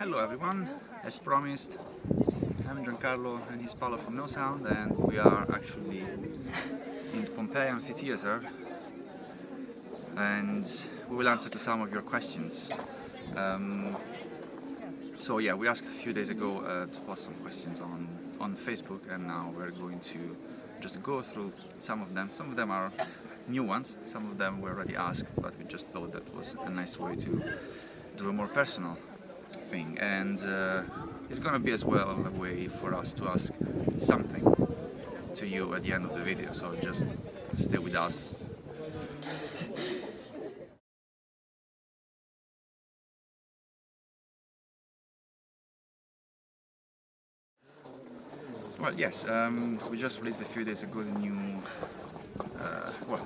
Hello everyone, as promised, I'm Giancarlo and he's Paolo from NOSOUND, and we are actually in the Pompeii amphitheatre and we will answer to some of your questions. So yeah, we asked a few days ago to post some questions on Facebook, and now we're going to just go through some of them. Some of them are new ones, some of them were already asked, but we just thought that was a nice way to do a more personal thing, and it's gonna be as well a way for us to ask something to you at the end of the video, so just stay with us. Well, yes, we just released a few days ago the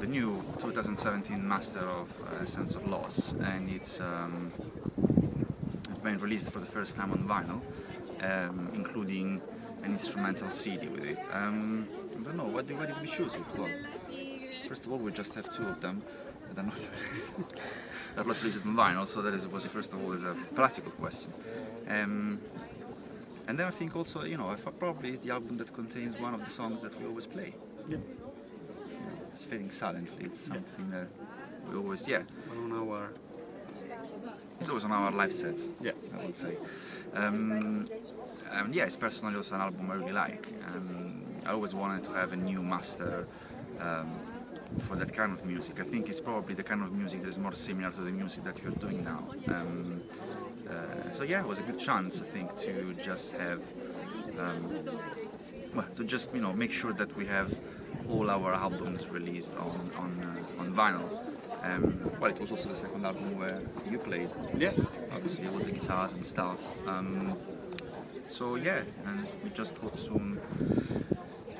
new 2017 Master of Sense of Loss, and it's been released for the first time on vinyl, including an instrumental CD with it. I don't know, what did we choose it? Well, first of all, we just have two of them that are not released on vinyl, so that was first of all is a practical question. And then I think also, probably it's the album that contains one of the songs that we always play. Yeah. It's Fading Silently. It's something that we always, it's always on our live sets, I would say. And yeah, it's personally also an album I really like. I always wanted to have a new master for that kind of music. I think it's probably the kind of music that is more similar to the music that you're doing now. So yeah, it was a good chance, I think, to just have, make sure that we have all our albums released on vinyl. Well, it was also the second album where you played, obviously, all the guitars and stuff. So yeah, and we just hope soon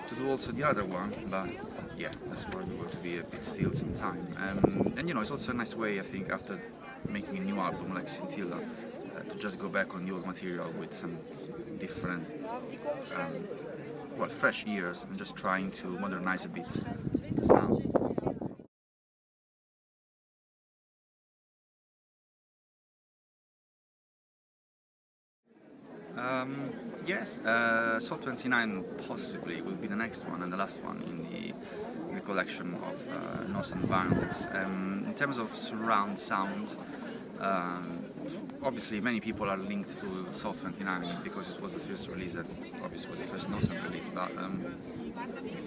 to do also the other one, but yeah, that's probably going to be a bit still some time. And it's also a nice way, I think, after making a new album like Scintilla, to just go back on the old material with some different, fresh ears, and just trying to modernize a bit the sound. Yes, Sol 29 possibly will be the next one and the last one in the collection of NOSOUND vinyls. In terms of surround sound, obviously many people are linked to Sol 29 because it was the first release that obviously was the first NOSOUND release, but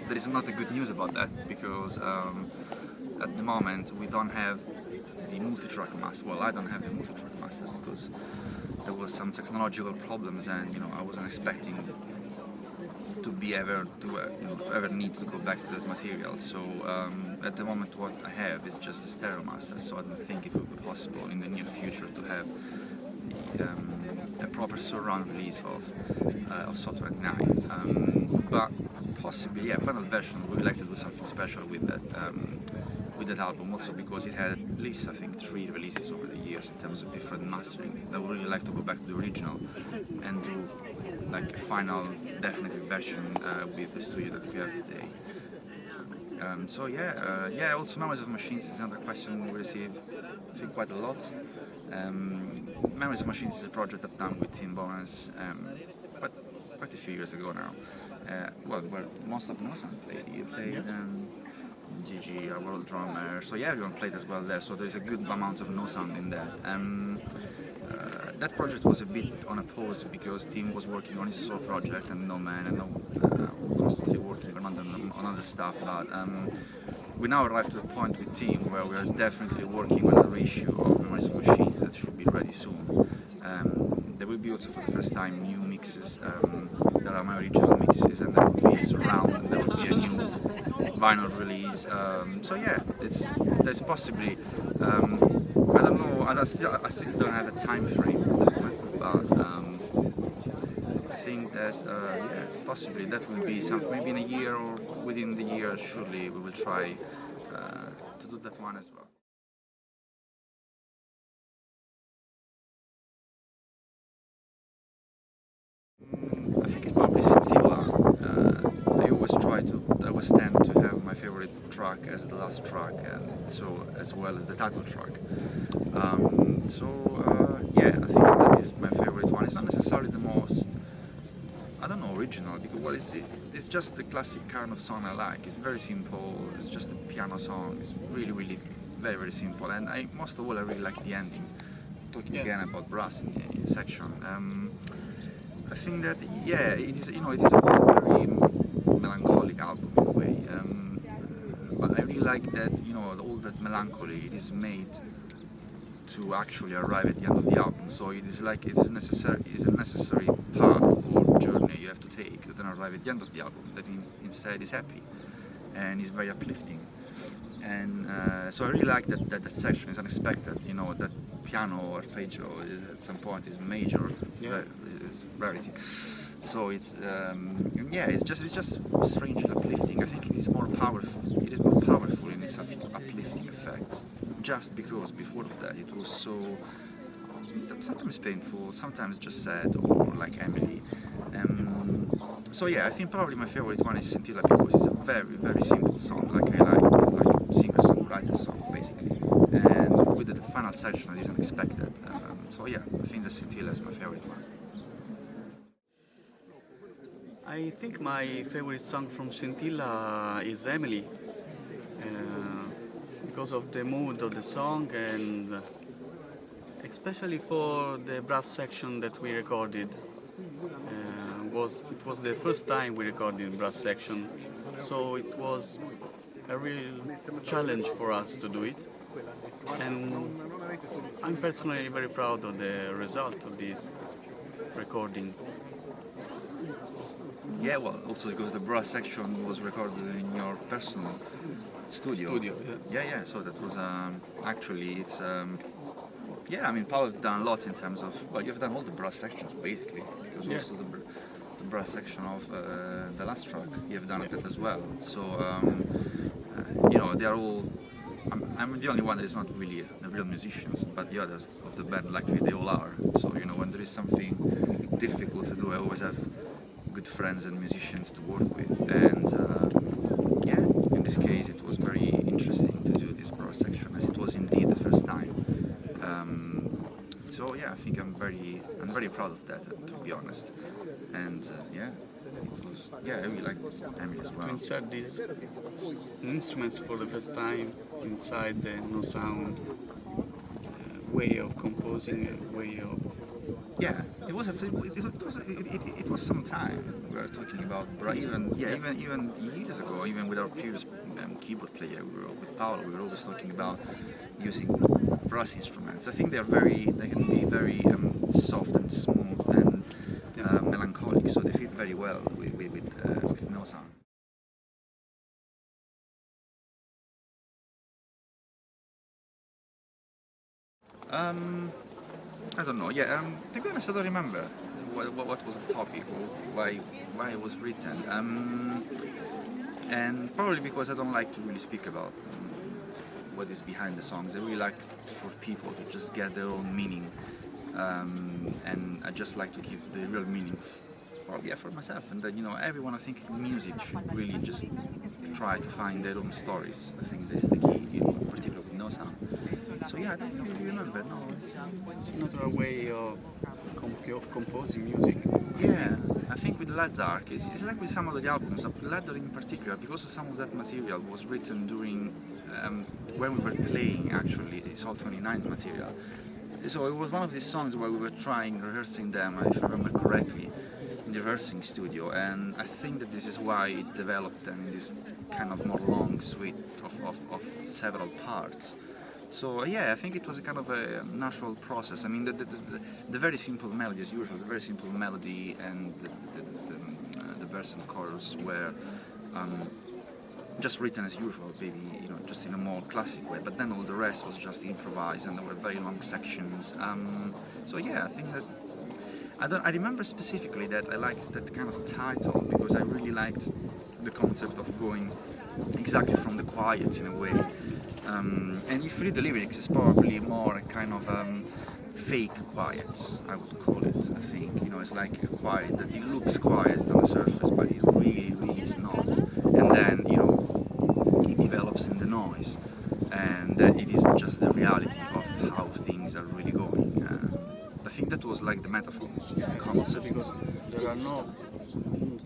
there is not a good news about that, because at the moment we don't have the multi-track master. Well, I don't have the multi-track masters because there was some technological problems, and I wasn't expecting to ever need to go back to that material. So at the moment what I have is just a stereo master, so I don't think it will be possible in the near future to have a proper surround release of Sol 29. But possibly, yeah, final version, we would like to do something special with that album, also because it had at least, I think, 3 releases over the years in terms of different mastering. I would really like to go back to the original and do like a final definitive version with the studio that we have today. So yeah, also Memories of Machines is another question we receive, I think, quite a lot. Memories of Machines is a project I've done with Tim Bonus quite a few years ago now. Where most of NOSOUND played. You played Gigi, our world drummer, so yeah, everyone played as well there, so there's a good amount of NOSOUND in there. That project was a bit on a pause because Tim was working on his solo project, and No Man, and constantly working on other stuff, but we now arrived to a point with Tim where we are definitely working on a reissue of Memories of Machines that should be ready soon. There will be also for the first time new mixes. There are my original mixes, and there will be a surround, and there will be a new vinyl release. So yeah, there's possibly, I don't know, I still don't have a time frame, but I think that possibly that will be something, maybe in a year or within the year. Surely we will try to do that one as well. I think it's probably Scintilla. I always tend to have my favorite track as the last track, and so as well as the title track. Yeah, I think that is my favorite one. It's not necessarily the most, I don't know, original, because it's just the classic kind of song I like. It's very simple. It's just a piano song. It's really, really very, very simple. And most of all, I really like the ending. Talking again about brass in section. I think that it is. It is a very melancholic album in a way. But I really like that. All that melancholy it is made to actually arrive at the end of the album. So it is like it's a necessary path or journey you have to take to then arrive at the end of the album. That instead is happy and is very uplifting. And so I really like that section is unexpected. That piano arpeggio at some point is major. It's rarity. So it's just strangely uplifting. I think it is more powerful. It is more powerful in its uplifting effect. Just because before of that it was so sometimes painful, sometimes just sad, or like Emily. So yeah, I think probably my favorite one is Scintilla because it's a very, very simple song, like singer-songwriter song basically. And with the final section it is unexpected. So yeah, I think the Scintilla is my favorite one. I think my favorite song from Scintilla is Emily. Because of the mood of the song and especially for the brass section that we recorded. It was the first time we recorded brass section, so it was a real challenge for us to do it, and I'm personally very proud of the result of this recording. Yeah, well, also because the brass section was recorded in your personal studio. Yeah. So that was actually it's I mean, Paolo have done a lot in terms of you've done all the brass sections basically. Because also the brass section of the last track you've done it as well. So they are all. I'm the only one that is not really the real musicians, but the others of the band, luckily they all are. So when there is something difficult to do, I always have good friends and musicians to work with, and in this case it was very interesting to do this brass section as it was indeed the first time. So yeah, I think I'm very proud of that, to be honest, and I really like Emily as well. To insert these instruments for the first time inside the NOSOUND way of composing, it was some time we were talking about, even years ago, even with our previous keyboard player, with Paolo, we were always talking about using brass instruments. I think they can be very soft and smooth and melancholic, so they fit very well with NOSOUND. I don't know. To be honest, I don't remember what was the topic or why it was written. And probably because I don't like to really speak about what is behind the songs. I really like for people to just get their own meaning, and I just like to give the real meaning for myself. And that everyone, I think music should really just try to find their own stories. I think that is the key, particularly with NOSOUND. So I don't really remember. No, it's another way of composing music. Yeah, I think with Led Dark, it's like with some of the albums, Led Dark in particular, because some of that material was written during when we were playing actually the Soul 29 material. So it was one of these songs where we were rehearsing them, if I remember correctly, in the rehearsing studio, and I think that this is why it developed them in this kind of more long suite of several parts. So I think it was a kind of a natural process. I mean, the very simple melody as usual, the very simple melody and the verse and chorus were just written as usual, maybe just in a more classic way. But then all the rest was just improvised, and there were very long sections. I think that I remember specifically that I liked that kind of title because I really liked the concept of going exactly from the quiet in a way. And if you read the lyrics, it's probably more a kind of fake quiet, I would call it. I think, you know, it's like a quiet that it looks quiet on the surface, but it really, really is not. And then, you know, it develops in the noise, and that it is just the reality of how things are really going. I think that was like the metaphor Also because there are no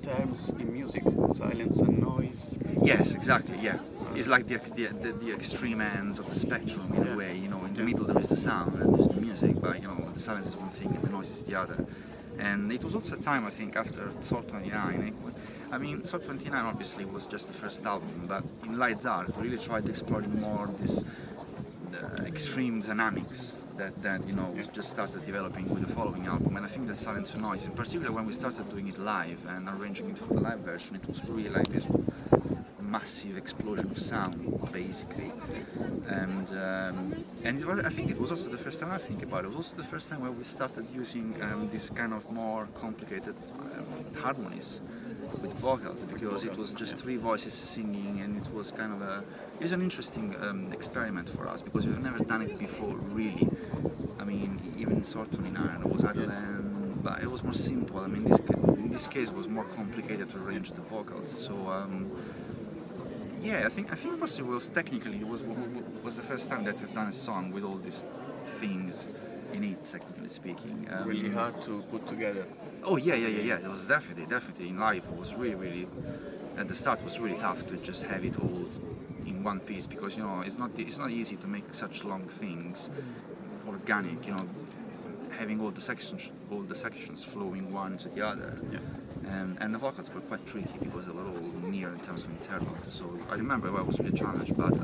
terms in music, silence and noise. Yes, exactly, yeah. It's like the extreme ends of the spectrum in a way, you know, in the middle there is the sound and there's the music, but you know, the silence is one thing and the noise is the other. And it was also a time, I think, after Salt 29. I mean, Salt 29 obviously was just the first album, but in Lights Art we really tried exploring more this extreme dynamics that you know we just started developing with the following album. And I think that Silence and Noise, in particular when we started doing it live and arranging it for the live version, it was really like this massive explosion of sound, basically. And I think it was also the first time, I think about it, was also the first time where we started using this kind of more complicated harmonies with vocals, because it was just three voices singing, and it was kind of it was an interesting experiment for us, because we've never done it before, really. I mean, even Sort 29 was other than, but it was more simple. I mean, in this case it was more complicated to arrange the vocals. So yeah, I think possibly it was technically was the first time that we've done a song with all these things in it, technically speaking. Really hard to put together. Oh yeah. It was definitely in live. It was really at the start. It was really tough to just have it all in one piece, because you know it's not easy to make such long things organic. You know, having all the sections flowing one into the other. Yeah. And the vocals were quite tricky because they were all near in terms of interval. So I remember I was really challenged, but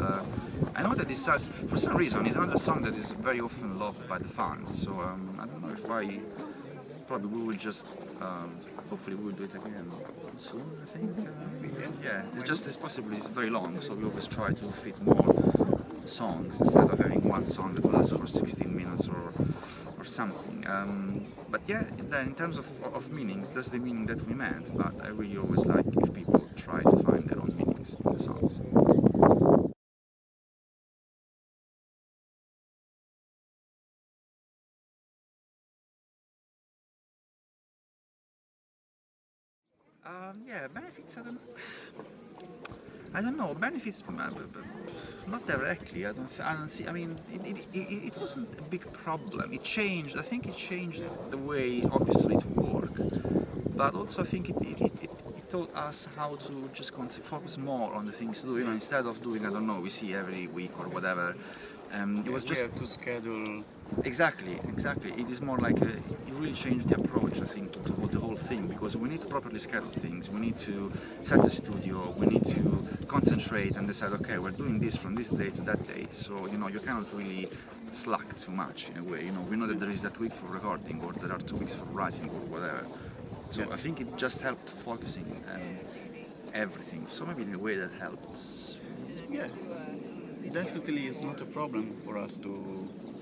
I know that this has, for some reason, is another song that is very often loved by the fans. So I don't know if probably we will just, hopefully we will do it again soon, I think. Yeah, it's possibly it's very long, so we always try to fit more songs instead of having one song that lasts for 16 minutes or something. But yeah, then in terms of meanings, that's the meaning that we meant, but I really always like if people try to find their own meanings in the songs. Yeah, benefits, I don't know, benefits, not directly, I don't see, I mean, it wasn't a big problem. It changed, I think it changed the way, obviously, to work, but also I think it taught us how to just focus more on the things to do, you know, instead of doing, I don't know, we see every week or whatever. It was just we have to schedule. Exactly. It is more like it really changed the approach, I think, to the whole thing, because we need to properly schedule things. We need to set the studio. We need to concentrate and decide, okay, we're doing this from this date to that date. So you know, you cannot really slack too much in a way. You know, we know that there is that week for recording, or there are 2 weeks for writing, or whatever. So I think it just helped focusing everything. So maybe in a way that helped. Yeah. Definitely it's not a problem for us to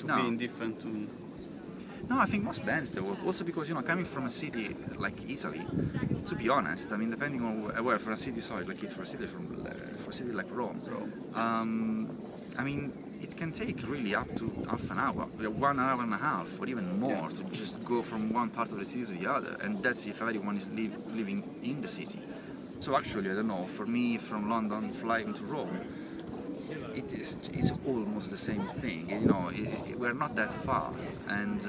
No. be indifferent to. No, I think most bands do. Also because, you know, coming from a city like Italy, to be honest, I mean, depending on where, for a city, for a city like Rome, I mean, it can take really up to half an hour, 1 hour and a half, or even more, to just go from one part of the city to the other, and that's if everyone is living in the city. So actually, I don't know, for me, from London flying to Rome, it's almost the same thing, you know, we're not that far, and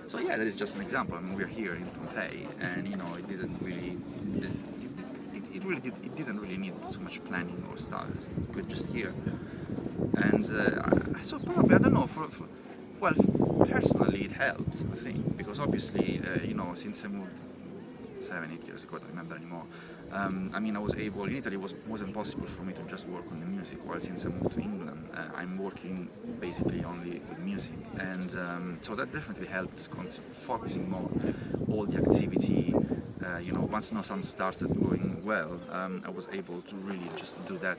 so yeah, that is just an example. I mean, we're here in Pompeii, and you know, it didn't really need too much planning or stuff. We're just here, and so probably, I don't know, well, personally it helped, I think, because obviously, you know, since I moved 7-8 years ago, I don't remember anymore. I mean, I was able, in Italy it wasn't possible for me to just work on the music, while since I moved to England, I'm working basically only with music, and so that definitely helped focusing more all the activity. You know, once NOSOUND started going well, I was able to really just do that,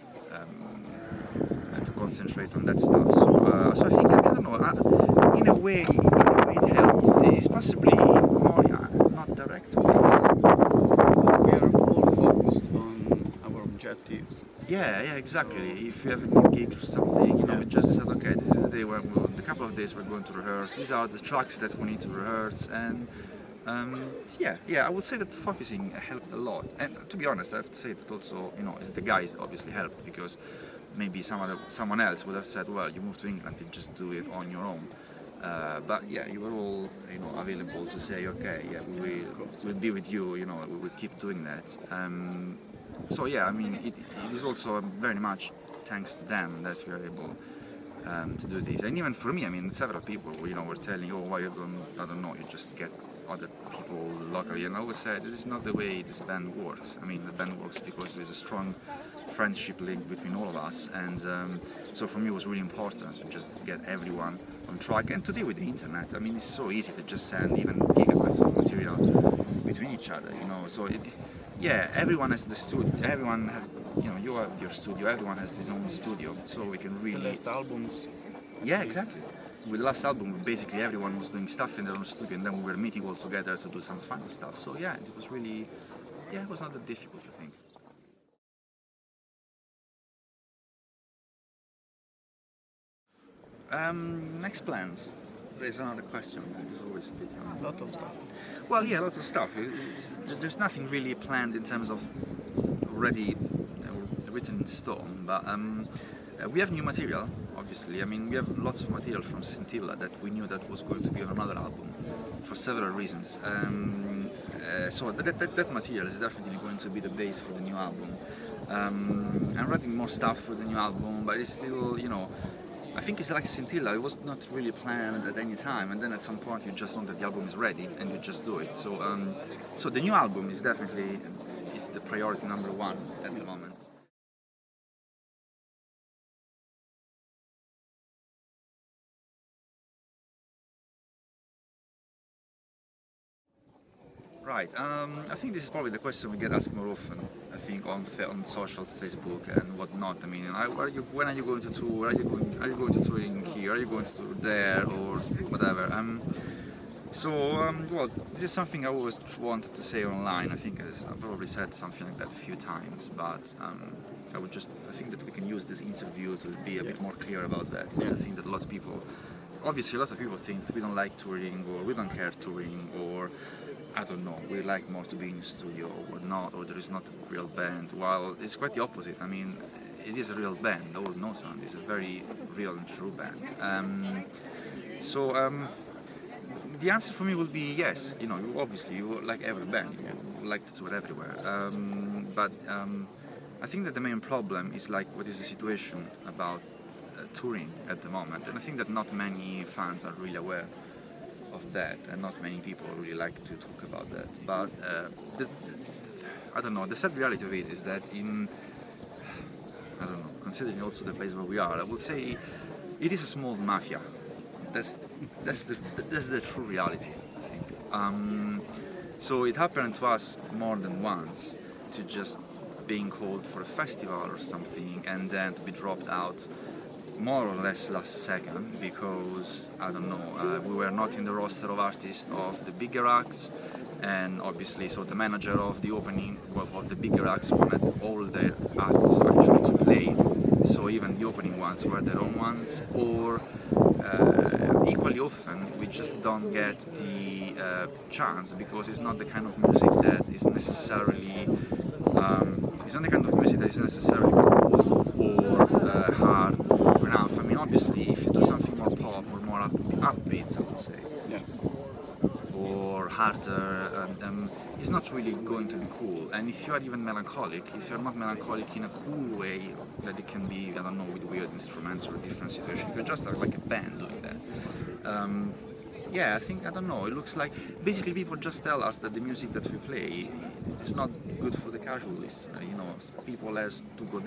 to concentrate on that stuff. So I think, I don't know, in a way it helped. It's possibly more not direct ways. We are all focused on our objectives. Yeah, exactly. If you have a new gig or something, you know, we just said, okay, this is the day where the couple of days we're going to rehearse. These are the tracks that we need to rehearse, and I would say that focusing helped a lot. And to be honest, I have to say that also, you know, the guys obviously helped, because maybe someone else would have said, well, you move to England and just do it on your own. But yeah, you were all, you know, available to say, okay, yeah, we'll be with you, you know, we will keep doing that. So yeah, I mean, it is also very much thanks to them that we are able to do this. And even for me, I mean, several people, you know, were telling, oh, why you don't, I don't know, you just get other people locally. And I always said, this is not the way this band works. I mean, the band works because there is a strong friendship link between all of us. And so for me, it was really important to just get everyone on track. And today with the internet, I mean, it's so easy to just send even gigabytes of material between each other, you know. So yeah, everyone has the studio. Everyone has, you know, you have your studio. Everyone has his own studio, so we can really. The last albums. Yeah, exactly. With the last album, basically everyone was doing stuff in their own studio, and then we were meeting all together to do some final stuff. So yeah, it was really, yeah, it was not that difficult, I think. Next plans. There's another question. There's always a bit. A lot of stuff. Well, yeah, lots of stuff. There's nothing really planned in terms of already written in stone, but we have new material, obviously. I mean, we have lots of material from Scintilla that we knew that was going to be on another album for several reasons. So that material is definitely going to be the base for the new album. I'm writing more stuff for the new album, but it's still, you know, I think it's like Scintilla, it was not really planned at any time, and then at some point you just know that the album is ready and you just do it. So so the new album is definitely the priority number one at the moment. Right, I think this is probably the question we get asked more often, I think, on socials, Facebook and whatnot. I mean, when are you going to tour? Are you going to touring here? Are you going to tour there, or whatever? Well, this is something I always wanted to say online. I think I've probably said something like that a few times, but I think that we can use this interview to be a bit more clear about that, because I think that a lot of people think that we don't like touring, or we don't care touring, or I don't know, we like more to be in the studio or not, or there is not a real band. While it's quite the opposite. I mean, it is a real band. The old NOSOUND is a very real and true band. The answer for me will be yes. You know, you like every band, you like to tour everywhere. But I think that the main problem is like, what is the situation about touring at the moment, and I think that not many fans are really aware of that, and not many people really like to talk about that. But I don't know, the sad reality of it is that considering also the place where we are, I would say it is a small mafia. That's the true reality, I think. So it happened to us more than once to just being called for a festival or something, and then to be dropped out more or less last second, because I don't know, we were not in the roster of artists of the bigger acts, and obviously so the manager of the opening of the bigger acts wanted all the acts actually to play, so even the opening ones were their own ones, or equally often we just don't get the chance, because it's not the kind of music that is necessarily cool or hard enough. I mean, obviously, if you do something more pop or more upbeat, I would say, or harder, it's not really going to be cool. And if you are even melancholic, if you're not melancholic in a cool way, that it can be, I don't know, with weird instruments or different situations, if you're just like a band doing that, I don't know, it looks like, basically people just tell us that the music that we play is not good for the casual listener, you know, people have to go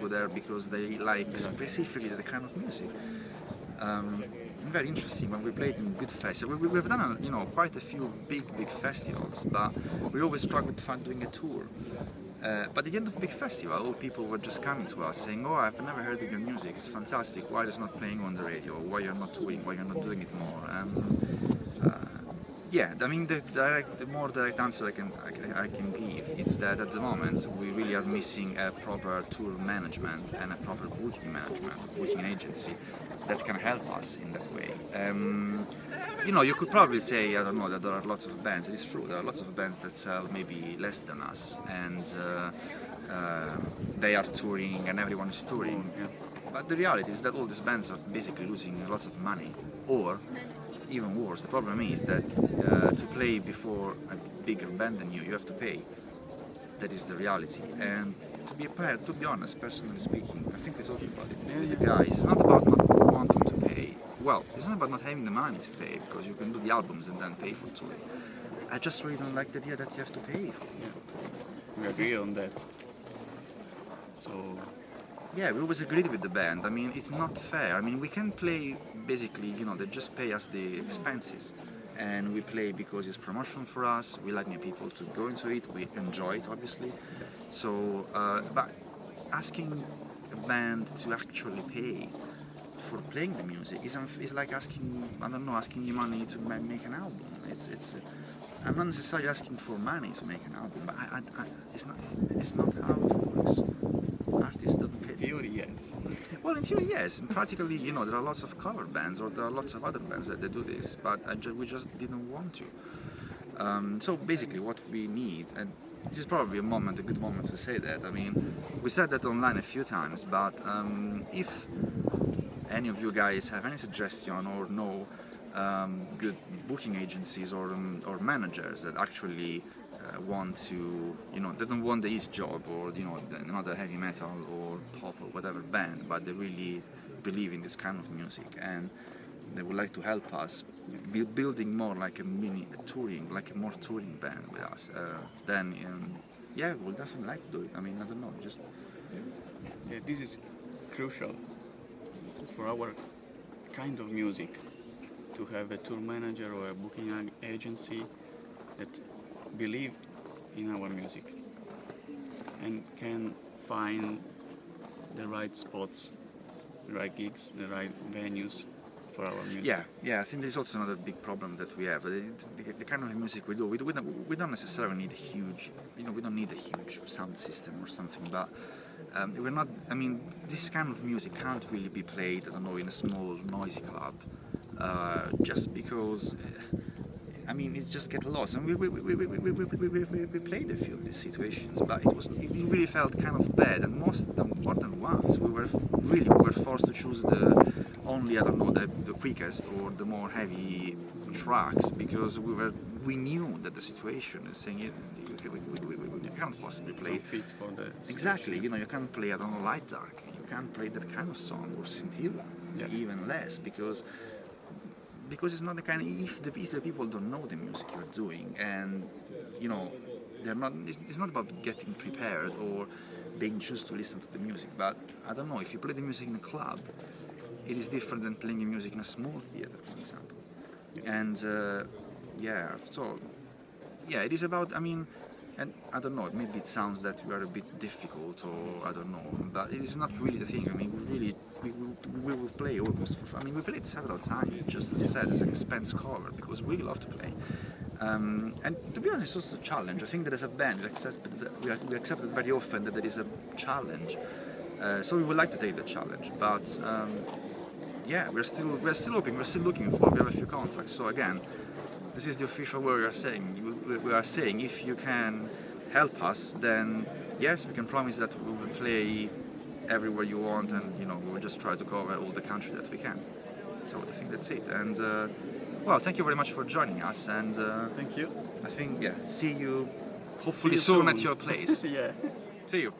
there because they like specifically the kind of music. Very interesting, when we played in good festivals, we've done quite a few big festivals, but we always struggled to find doing a tour. But at the end of big festival, all people were just coming to us saying, "Oh, I've never heard of your music. It's fantastic. Why it's not playing on the radio? Why you're not touring? Why you're not doing it more?" Yeah, I mean the more direct answer I can give is that at the moment we really are missing a proper tour management and a proper booking agency that can help us in that way. You know, you could probably say, I don't know, that there are lots of bands. It is true, there are lots of bands that sell maybe less than us, and they are touring and everyone is touring. Yeah. But the reality is that all these bands are basically losing lots of money, or even worse, the problem is that to play before a bigger band than you have to pay. That is the reality. And to be honest, personally speaking, I think we're talking about it with the guys. It's not about not wanting to pay. Well, it's not about not having the money to pay, because you can do the albums and then pay for touring. I just really don't like the idea that you have to pay for it. We agree on that. So Yeah, we always agreed with the band. I mean, it's not fair. I mean, we can play basically, you know, they just pay us the expenses. And we play because it's promotion for us, we like new people to go into it, we enjoy it, obviously. So, but asking a band to actually pay for playing the music is like asking, I don't know, asking you money to make an album. I'm not necessarily asking for money to make an album, but it's not how it works. Artists don't pay. theory, yes. Well, in theory, yes. Practically, you know, there are lots of cover bands, or there are lots of other bands that they do this, but we just didn't want to. So basically, what we need, and this is probably a good moment to say that. I mean, we said that online a few times, but if any of you guys have any suggestion or know good booking agencies or managers that actually want to, you know, they don't want the easy job, or, you know, not a heavy metal or pop or whatever band, but they really believe in this kind of music and they would like to help us building more like a more touring band with us, then yeah, we'll definitely like to do it. I mean, I don't know, just Yeah, this is crucial for our kind of music, to have a tour manager or a booking agency that believe in our music and can find the right spots, the right gigs, the right venues for our music. Yeah, I think there's also another big problem that we have. The kind of music we do, we don't necessarily need a huge, you know, we don't need a huge sound system or something, but we're not, I mean, this kind of music can't really be played, I don't know, in a small, noisy club, just because, I mean, it just gets lost. And we played a few of these situations, but it really felt kind of bad. And more than once, we were forced to choose only, I don't know, the quickest or the more heavy tracks, because we knew that the situation is saying you can't possibly play. Fit for the Exactly, you know, you can't play, I don't know, light dark. You can't play that kind of song, or scintilla, even less, because it's not the kind of, if the people don't know the music you're doing, and, you know, it's not about getting prepared or being just to listen to the music, but I don't know, if you play the music in a club, it is different than playing the music in a small theater, for example. And it is about, I mean, and I don't know, maybe it sounds that we are a bit difficult, or I don't know, but it is not really the thing. I mean, we will play almost for fun. I mean, we played several times, just as I said, as an expense cover, because we love to play. And to be honest, it's also a challenge. I think that as a band, we accept it very often that there is a challenge. So we would like to take the challenge, but we're still hoping, we're still looking for. We have a few contacts. So again, this is the official word we are saying. We are saying, if you can help us, then yes, we can promise that we will play everywhere you want, and, you know, we will just try to cover all the country that we can. So I think that's it. And well, thank you very much for joining us. And thank you. I think see you hopefully soon at your place. Yeah. See you.